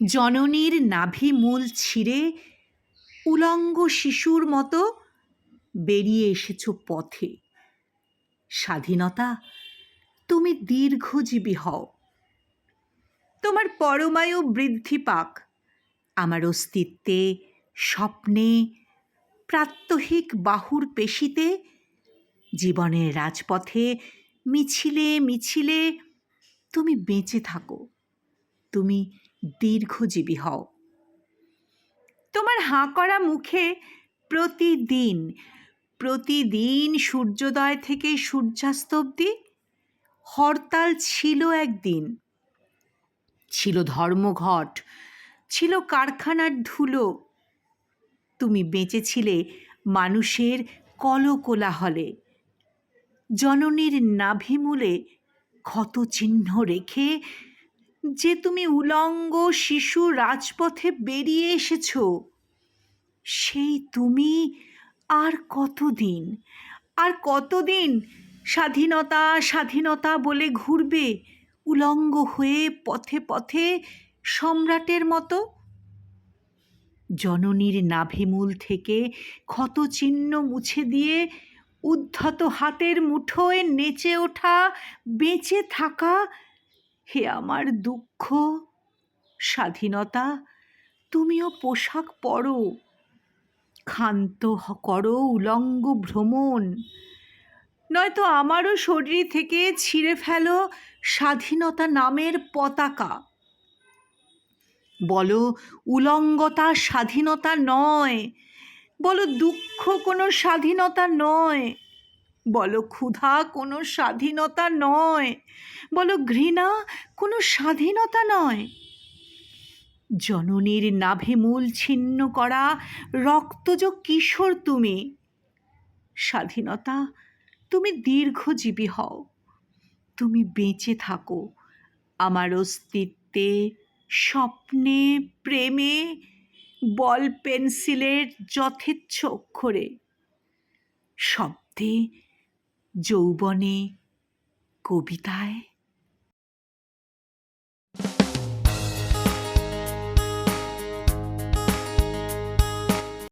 জননীর নাভি মূল ছিঁড়ে উলঙ্গ শিশুর মতো বেরিয়ে এসেছ পথে। স্বাধীনতা, তুমি দীর্ঘজীবী হও, তোমার পরমায়ু বৃদ্ধি পাক আমার অস্তিত্বে, স্বপ্নে, প্রাত্যহিক বাহুর পেশিতে, জীবনের রাজপথে, মিছিলে মিছিলে তুমি বেঁচে থাকো, তুমি দীর্ঘজীবী হও। তোমার হাঁ করা মুখে প্রতিদিন প্রতিদিন সূর্যোদয় থেকে সূর্যাস্ত অবধি হরতাল ছিল একদিন, ছিল ধর্মঘট, ছিল কারখানার ধুলো। তুমি বেঁচেছিলে মানুষের কলকোলাহলে, জননীর নাভিমূলে ক্ষত চিহ্ন রেখে যে তুমি উলঙ্গ শিশু রাজপথে বেরিয়ে এসেছ, সেই তুমি আর কতদিন, আর কতদিন স্বাধীনতা স্বাধীনতা বলে ঘুরবে উলঙ্গ হয়ে পথে পথে সম্রাটের মতো? জননীর নাভিমূল থেকে ক্ষতচিহ্ন মুছে দিয়ে উদ্ধত হাতের মুঠোয় নেচে ওঠা, বেঁচে থাকা, হে আমার দুঃখ। স্বাধীনতা, তুমিও পোশাক পরো, ক্ষান্ত করো উলঙ্গ ভ্রমণ, নয়তো আমারও শরীর থেকে ছিঁড়ে ফেলো স্বাধীনতা নামের পতাকা। বলো উলঙ্গতা স্বাধীনতা নয়, বলো দুঃখ কোনো স্বাধীনতা নয়, বলো ক্ষুধা কোনো স্বাধীনতা নয়, বলো ঘৃণা কোনো স্বাধীনতা নয়। জননীর নাভিমূল ছিন্ন করা রক্তজ কিশোর তুমি। স্বাধীনতা, তুমি দীর্ঘজীবী হও, তুমি বেঁচে থাকো আমার অস্তিত্বে, স্বপ্নে, প্রেমে, বল পেন্সিলের যথেচ্ছ অক্ষরে, শব্দে, যৌবনে, কবিতায়।